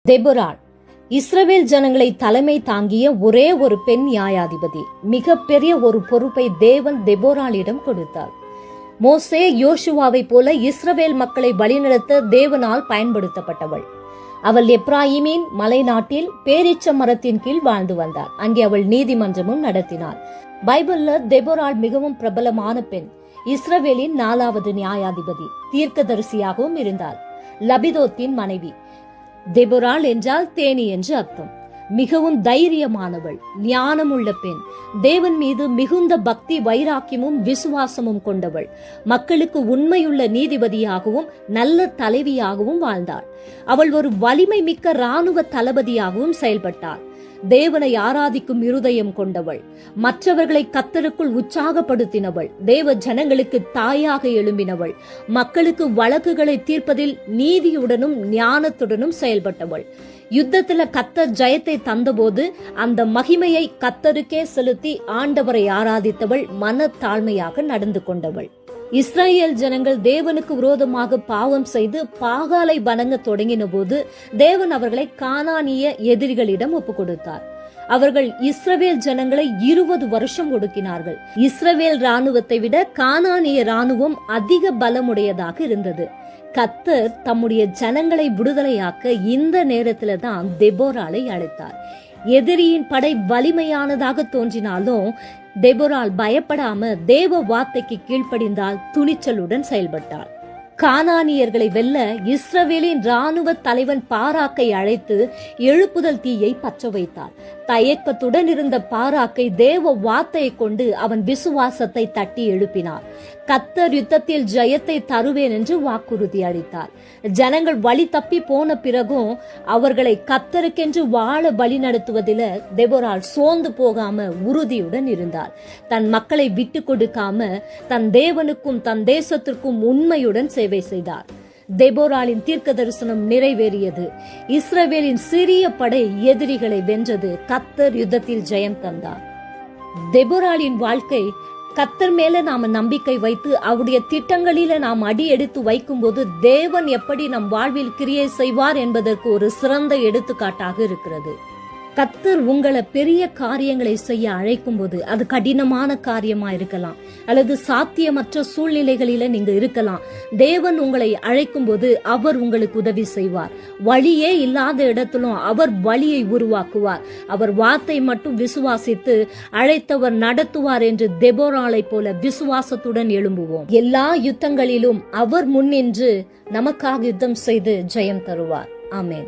தெபொராள் இஸ்ரவேல் ஜனங்களை தலைமை தாங்கிய ஒரே ஒரு பெண் நியாயாதிபதி. மிகப்பெரிய ஒரு பொறுப்பை தேவன் தெபொராளிடம் கொடுத்தார். மோசே யோசுவாவை போல இஸ்ரவேல் மக்களை வழிநடத்த தேவனால் பயன்படுத்தப்பட்டவள். அவள் எப்ராயிமின் மலை நாட்டில் பேரீச்ச மரத்தின் கீழ் வாழ்ந்து வந்தாள். அங்கே அவள் நீதிமன்றமும் நடத்தினாள். பைபிள்ல தெபொராள் மிகவும் பிரபலமான பெண். இஸ்ரவேலின் 4வது நியாயாதிபதி, தீர்க்கதரிசியாகவும் இருந்தாள். லபிதோத்தின் மனைவி. தெபொராள் என்றால் தேனி என்று அர்த்தம். மிகவும் தைரியமானவள், ஞானமுள்ள பெண், தேவன் மீது மிகுந்த பக்தி வைராக்கியமும் விசுவாசமும் கொண்டவள். மக்களுக்கு உண்மையுள்ள நீதிபதியாகவும் நல்ல தலைவியாகவும் வாழ்ந்தாள். அவள் ஒரு வலிமை மிக்க இராணுவ தளபதியாகவும் செயல்பட்டாள். தேவனை ஆராதிக்கும் இருதயம் கொண்டவள், மற்றவர்களை கர்த்தருக்குள் உற்சாகப்படுத்தினவள், தேவ ஜனங்களுக்கு தாயாக எழும்பினவள், மக்களுக்கு வழக்குகளை தீர்ப்பதில் நீதியுடனும் ஞானத்துடனும் செயல்பட்டவள். யுத்தத்துல கர்த்தர் ஜெயத்தை தந்தபோது அந்த மகிமையை கர்த்தருக்கே செலுத்தி ஆண்டவரை ஆராதித்தவள், மன தாழ்மையாக நடந்து கொண்டவள். இஸ்ரேல் ஜனங்கள் தேவனுக்கு விரோதமாக பாவம் செய்து பாகாலை வணங்க தொடங்கின போது தேவன் அவர்களை கானானிய எதிரிகளிடம் ஒப்பு கொடுத்தார். அவர்கள் இஸ்ரவேல் ஜனங்களை 20 வருஷம் ஒடுக்கினார்கள். இஸ்ரவேல் ராணுவத்தை விட கானானிய ராணுவம் அதிக பலமுடையதாக இருந்தது. கர்த்தர் தம்முடைய ஜனங்களை விடுதலையாக்க இந்த நேரத்துல தான் தெபொராளை அழைத்தார். எதிரியின் படை வலிமையானதாக தோன்றினாலும் தெபொராள் பயப்படாம தேவ வார்த்தைக்கு கீழ்ப்படிந்தால் துணிச்சலுடன் செயல்பட்டாள். கானானியர்களை வெல்ல இஸ்ரவேலின் இராணுவ தலைவன் பாராக்கை அழைத்து எழுப்புதல் தீயை பற்ற வைத்தார். தயக்கத்துடன் இருந்த பாராக்கை தேவ வார்த்தையை கொண்டு அவன் விசுவாசத்தை தட்டி எழுப்பினார். கர்த்தர் யுத்தத்தில் ஜெயத்தை தருவேன் என்று வாக்குறுதி அளித்தார். ஜனங்கள் வழி தப்பி போன பிறகும் அவர்களை கர்த்தருக்கென்று வாழ வழி நடத்துவதில் தெபொராள் சோர்ந்து போகாம உறுதியுடன் இருந்தார். தன் மக்களை விட்டு கொடுக்காம தன் தேவனுக்கும் தன் தேசத்திற்கும் உண்மையுடன் சேவை செய்தார். தெபொராளின் தீர்க்க தரிசனம் நிறைவேறியது. இஸ்ரவேலின் சிறிய படை எதிரிகளை வென்றது. கர்த்தர் யுத்தத்தில் ஜெயம் தந்தார். தெபொராளின் வாழ்க்கை கர்த்தர் மேல நாம நம்பிக்கை வைத்து அவருடைய திட்டங்களில நாம் அடி எடுத்து வைக்கும் போது தேவன் எப்படி நம் வாழ்வில் கிரியை செய்வார் என்பதற்கு ஒரு சிறந்த எடுத்துக்காட்டாக இருக்கிறது. கர்த்தர் உங்களை பெரிய காரியங்களை செய்ய அழைக்கும் போது அது கடினமான காரியமா இருக்கலாம், அல்லது சாத்தியமற்ற சூழ்நிலைகளில நீங்க இருக்கலாம். தேவன் உங்களை அழைக்கும் போது அவர் உங்களுக்கு உதவி செய்வார். வழியே இல்லாத இடத்திலும் அவர் வழியை உருவாக்குவார். அவர் வார்த்தை மட்டும் விசுவாசித்து அழைத்தவர் நடத்துவார் என்று தெபொராளை போல விசுவாசத்துடன் எழும்புவோம். எல்லா யுத்தங்களிலும் அவர் முன்னின்று நமக்காக யுத்தம் செய்து ஜெயம் தருவார். ஆமென்.